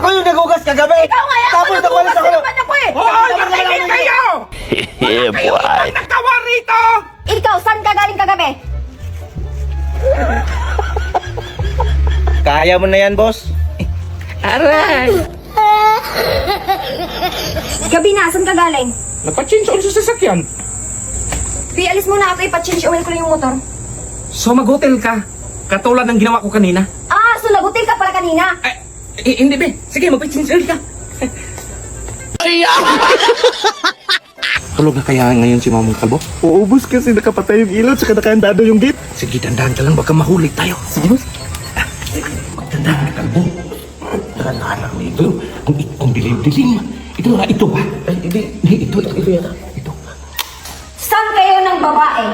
Ako yung nagugas kagabi. Ikaw nga yan! Tapos nakulis ako. naman ako eh! Hoy! Makinig kayo! Yeah, boy. Nagtawa rito! Ikaw, saan ka galing kagabi? Kaya mo na yan, boss. Aray! Gabi na, saan ka galing? Nagpa-change oil sa sasakyan. Pi, alis muna ako, ipa-change oil ko lang yung motor. So mag-hotel ka? Katulad ng ginawa ko kanina? Ah, so nag-hotel ka pala kanina? Hindi be. Sige, mag-change oil ka. Tulog na kaya ngayon si Mamang Kalbo? Uubos kasi nakapatay yung ilaw tsaka nakahandado yung gate. Sige, dandahan ka lang. Baka mahuli tayo. Sige, boss. Magdandahan ka, Kalbo. Dandahan lang ito. Ang dilim-dilim. Ito na, ito ba? Ay, hindi. Ito yata. Ito. Saan kayo ng babae?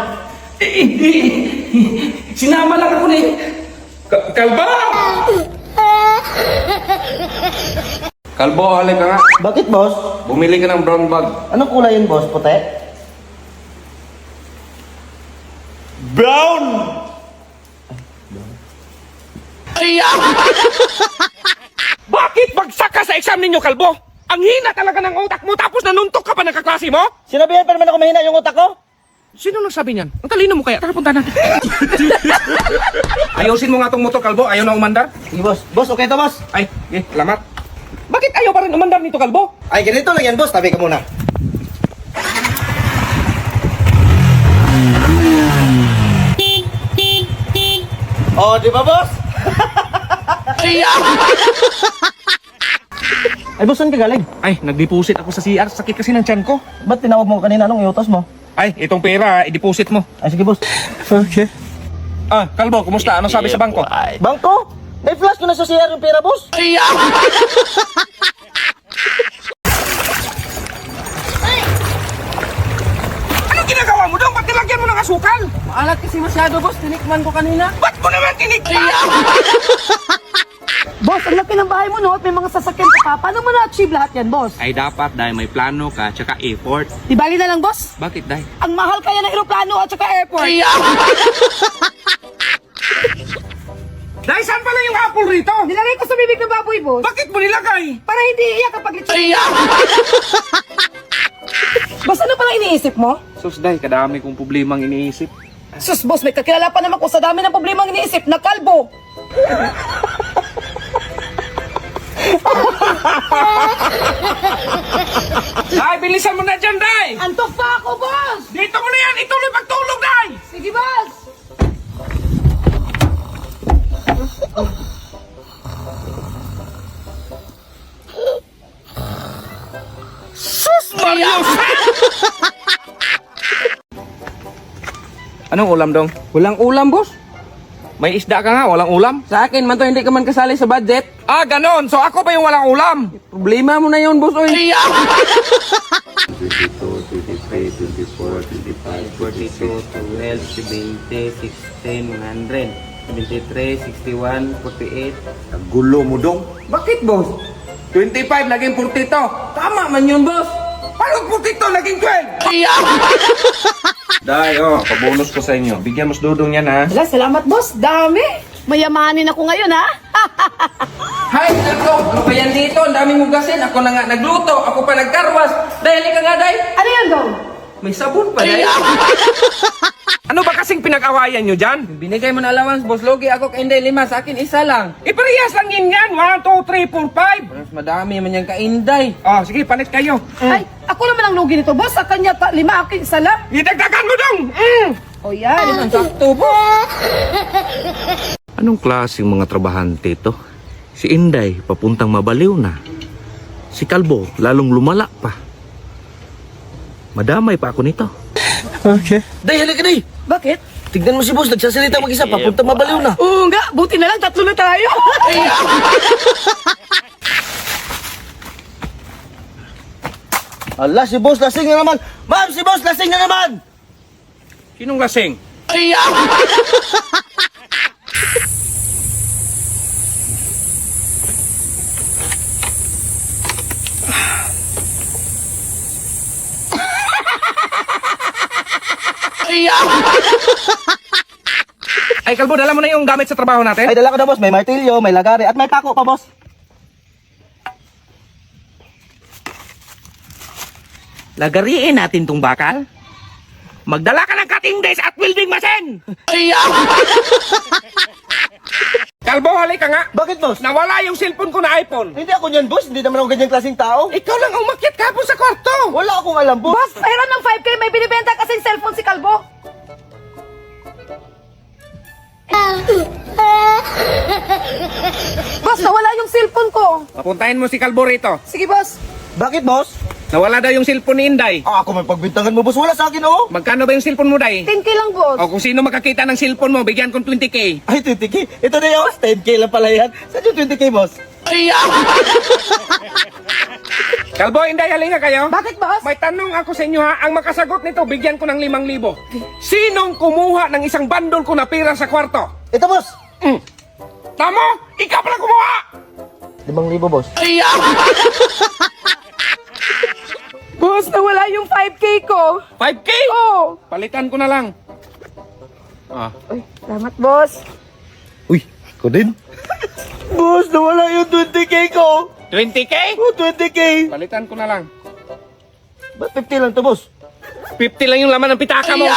Sinama lang ako ni... Kalbo! Kalbo, halika nga. Bakit, boss? Bumili ka ng brown bag. Anong kulay yun, boss? Puti? Brown! Bakit bagsak ka sa exam ninyo, Kalbo? Ang hina talaga ng utak mo tapos nanuntok ka pa ng kaklase mo? Sinabihan pa naman ako mahina yung utak ko? Sino nagsabi niyan? Ang talino mo kaya. Tara, punta natin. Ayusin mo nga tong motor, Kalbo. Ayaw na umandar. Sige, boss. Boss, okay to, boss? Ay, salamat. Bakit ayaw pa rin umandar nito, Kalbo? Ay, ganito lang yan, boss. Tabi ka muna. Oh, di ba, boss? Ay, boss, saan ka galing? Ay, nag-deposit ako sa CR. Sakit kasi ng tiyan ko. Ba't tinawag mo kanina? Anong iutos mo? Ay, itong pera, i-deposit mo. Ay, sige, boss. Okay. Ah, Kalbo, kumusta? Anong sabi sa bangko? Bangko? May flash ko na sa CR yung pera, boss. Anong ginagawa mo doon? Ba't nilagyan mo ng asukal? Maalat kasi masyado, boss. Tinikman ko kanina. Ba't mo naman tinikman? Boss, ang laki ng bahay mo, no? At may mga sasakyan ka pa. Paano mo na-achieve lahat yan, boss? Ay, dapat dahil may plano ka, tsaka effort. Di bali na lang, boss. Bakit dahil? Ang mahal kaya ng aeroplano at saka airport. Dahil saan pala yung apple rito? Nilagay ko sa bibig ng baboy, boss. Bakit mo nilagay? Para hindi iyak kapag lechon. Boss, ano pala iniisip mo? Sus, dahil kadami kong problemang iniisip. Sus, boss, may kakilala pa naman ko sa dami ng problema ang iniisip na kalbo. Day, bilisan mo na dyan, Day! Antok pa ako, boss! Dito mo na yan! Ituloy pagtulog, Day! Sige, boss! Sus, Marius! Anong ulam, Dong? Walang ulam, boss. May isda ka nga, walang ulam? Sa akin man to, hindi ka man kasali sa budget. Ah, ganon! So ako pa yung walang ulam! Problema mo na yun, boss. Oy. 22, 23, 24, 25, 42, 12, 20, 16, 100, 73, 61, 48. Gulo mo, dong. Bakit, boss? 25 naging 42. Tama man yun, boss. Paano 42 naging 12? Day, pabonus ko sa inyo. Bigyan mo sa dudong yan, ha? Wala, salamat, boss. Dami. Mayamanin ako ngayon, ha? Hay, Kalbo! Ano ba yan dito? Ang daming hugasin. Ako na nga nagluto. Ako pa nagkarwas. Dahil ka nga, Day. Ano yan, Dong? May sabon pa, Day. Ano ba kasing pinag-awayan nyo dyan? Binigay mo na allowance, boss. Logi ako kay Inday 5. Sa akin, isa lang. Iparehas lang yun yan. 1, 2, 3, 4, 5. Mas madami man yan kay Inday. Oh, sige, palit kayo. Ay, ako naman ang lugi nito, boss. Sa kanya, 5, akin, isa lang. Idagdagan mo dong! O yan, ang sakto, boss. Anong klaseng mga trabahante to? Si Inday, papuntang mabaliw na. Si Kalbo, lalong lumala pa. Madamay pa ako nito. Okay. Day, halika, Day. Bakit? Tignan mo si boss, nagsasalita mag-isa, papunta mabaliw na. Oo nga, buti na lang, 3 na tayo. Ala, si boss lasing na naman. Ma'am, si boss lasing na naman. Sinong lasing? Ay, Kalbo, dala mo na yung gamit sa trabaho natin? Ay, dala ko na, boss. May martilyo, may lagari, at may pako pa, boss. Lagariin natin tong bakal. Magdala ka ng cutting desk at welding machine! Kalbo, halika nga! Bakit, boss? Nawala yung cellphone ko na iPhone. Hindi ako niyan, boss. Hindi naman ako ganyang klaseng tao. Ikaw lang umakyat kahapon sa kwarto. Wala akong alam, boss. Boss, pahiram ng 5K, may binibenta kasing cellphone si Kalbo. Boss, nawala yung cellphone ko. Papuntahin mo si Kalbo rito. Sige, boss. Bakit, boss? Nawala daw yung cellphone ni Inday. Ako may pagbintangan mo, boss. Wala sa akin, oh. Magkano ba yung cellphone mo, Day? 10K lang, boss. O kung sino makakita ng cellphone mo, bigyan kong 20K. Ay, 20K. Ito na yun, 10K lang pala yan. Saan yung 20K, boss? Kalbo, Inday, halika kayo. Bakit, boss? May tanong ako sa inyo ha. Ang makasagot nito, bigyan ko ng 5,000. Sinong kumuha ng isang bandol ko na pera sa kwarto? Ito, boss. Tamo, ikaw pala kumuha! 5,000, boss. Boss, nawala yung 5K ko. 5K? Oh. Palitan ko na lang. Ah. Ay, salamat, boss. Uy, ako din. Boss, nawala yung 20K ko. 20K? Oh, 20K. Palitan ko na lang. Ba't 50 lang to, boss? 50 lang yung laman ng pitaka mo.